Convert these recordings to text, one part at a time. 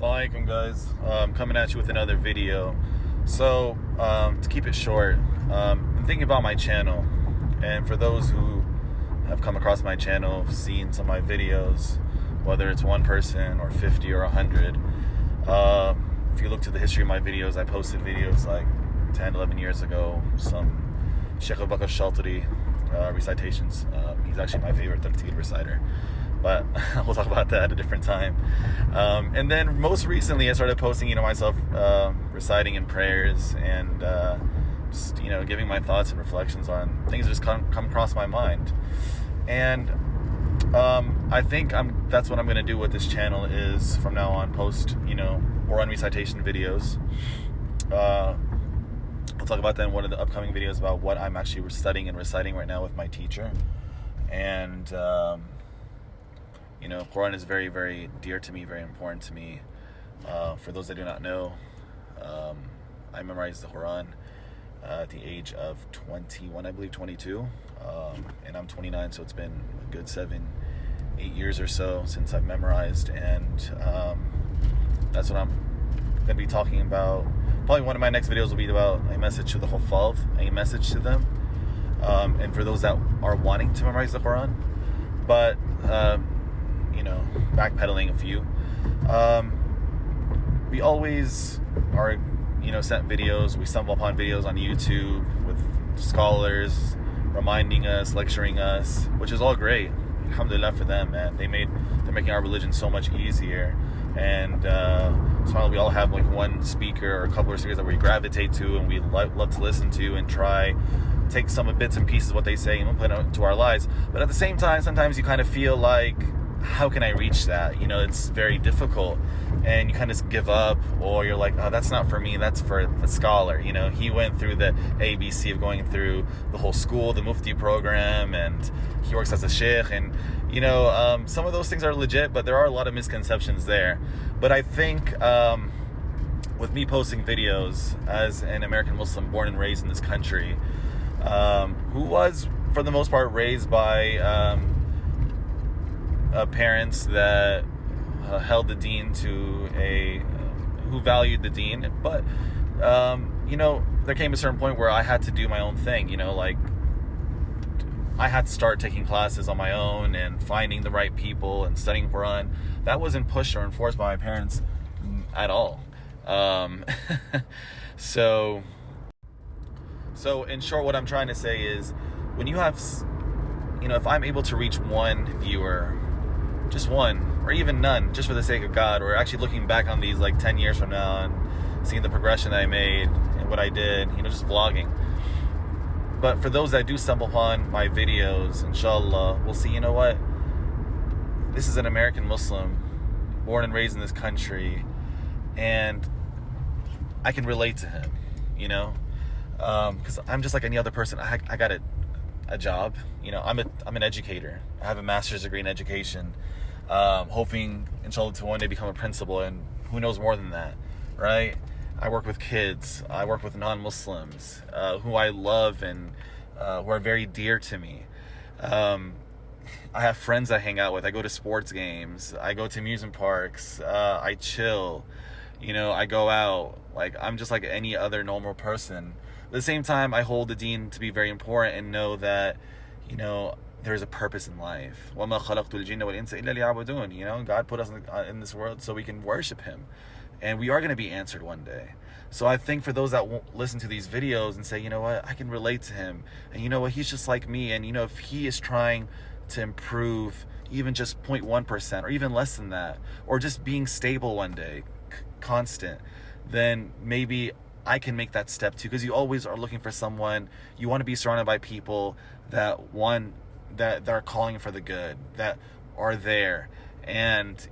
Assalamu alaikum, guys. I'm coming at you with another video. So, to keep it short, I'm thinking about my channel. And for those who have come across my channel, seen some of my videos, whether it's one person or 50 or 100, if you look to the history of my videos, I posted videos like 10, 11 years ago, some Sheikh Abubakar Shaltari recitations. He's actually my favorite Tarteel reciter, but we'll talk about that at a different time. And then most recently I started posting, myself reciting in prayers and just, giving my thoughts and reflections on things that just come across my mind. And I think that's what I'm going to do with this channel is from now on post, Quran recitation videos. I'll talk about that in one of the upcoming videos about what I'm actually studying and reciting right now with my teacher. And, Quran is very, very dear to me, very important to me. For those that do not know, I memorized the Quran at the age of 21, I believe 22. And I'm 29, so it's been a good 7-8 years or so since I've memorized. And that's what I'm going to be talking about. Probably one of my next videos will be about a message to the Huffaz, a message to them. And for those that are wanting to memorize the Quran, but, backpedaling a few. We always are, sent videos. We stumble upon videos on YouTube with scholars reminding us, lecturing us, which is all great. Alhamdulillah for them, man. They're making our religion so much easier. And so we all have like one speaker or a couple of speakers that we gravitate to and we love to listen to and try take some bits and pieces of what they say and put it into our lives. But at the same time, sometimes you kind of feel like, how can I reach that? It's very difficult, and you kind of give up, or you're like, oh, that's not for me, that's for the scholar. He went through the ABC of going through the whole school, the Mufti program, and he works as a sheikh, and some of those things are legit, but there are a lot of misconceptions there. But I think with me posting videos as an American Muslim born and raised in this country, who was for the most part raised by parents that held the deen to who valued the deen, but there came a certain point where I had to do my own thing. I had to start taking classes on my own and finding the right people and studying Quran. That wasn't pushed or enforced by my parents at all. So in short, what I'm trying to say is, when you have, if I'm able to reach one viewer, just one, or even none, just for the sake of God, or actually looking back on these like 10 years from now and seeing the progression that I made and what I did, just vlogging. But for those that do stumble upon my videos, inshallah, we'll see, what? This is an American Muslim, born and raised in this country, and I can relate to him, because I'm just like any other person. I got a job, I'm an educator. I have a master's degree in education, hoping, inshallah, to one day become a principal, and who knows more than that, right? I work with kids. I work with non-Muslims who I love and who are very dear to me. I have friends I hang out with. I go to sports games. I go to amusement parks. I chill. I go out. Like, I'm just like any other normal person. At the same time, I hold the deen to be very important and know that, there's a purpose in life. وَمَا خَلَقْتُ الْجِنَّ وَالْإِنسَ إِلَّا لِيَعْبُدُونَ. God put us in this world so we can worship Him. And we are going to be answered one day. So I think for those that won't listen to these videos and say, what, I can relate to him. And what, he's just like me. And if he is trying to improve even just 0.1% or even less than that, or just being stable one day, constant, then maybe I can make that step too. Because you always are looking for someone. You want to be surrounded by people that are calling for the good, that are there. And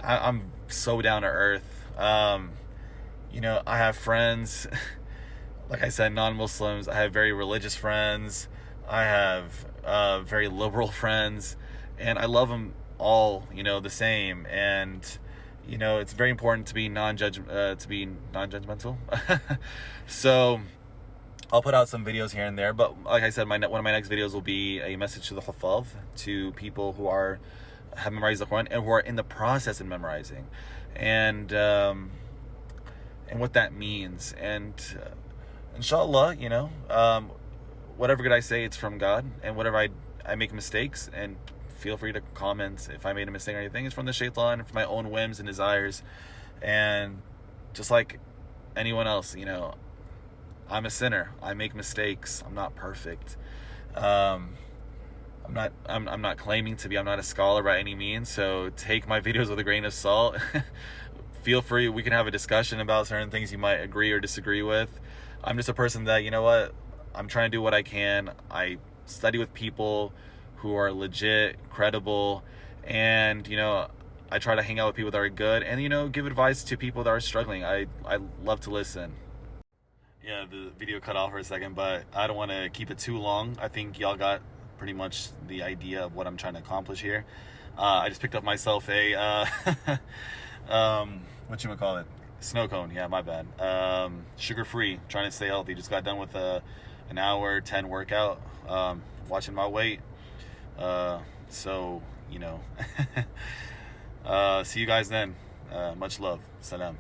I'm so down to earth. I have friends, like I said, non-Muslims. I have very religious friends. I have very liberal friends, and I love them all, the same. And it's very important to be non-judgmental. So I'll put out some videos here and there, but like I said, one of my next videos will be a message to the Huffaz, to people who are have memorized the Quran and who are in the process of memorizing, and what that means. And inshallah, whatever good I say, it's from God, and whatever I make mistakes, and feel free to comment if I made a mistake or anything, it's from the shaitan, from my own whims and desires. And just like anyone else, I'm a sinner. I make mistakes. I'm not perfect. I'm not claiming to be. I'm not a scholar by any means. So take my videos with a grain of salt. Feel free. We can have a discussion about certain things you might agree or disagree with. I'm just a person that, I'm trying to do what I can. I study with people who are legit, credible, and I try to hang out with people that are good, and give advice to people that are struggling. I love to listen. Yeah, the video cut off for a second, but I don't want to keep it too long. I think y'all got pretty much the idea of what I'm trying to accomplish here. I just picked up myself a whatchamacallit, snow cone. Yeah, my bad. Sugar free, trying to stay healthy. Just got done with an hour 10 workout, watching my weight. So see you guys then. Much love. Salam.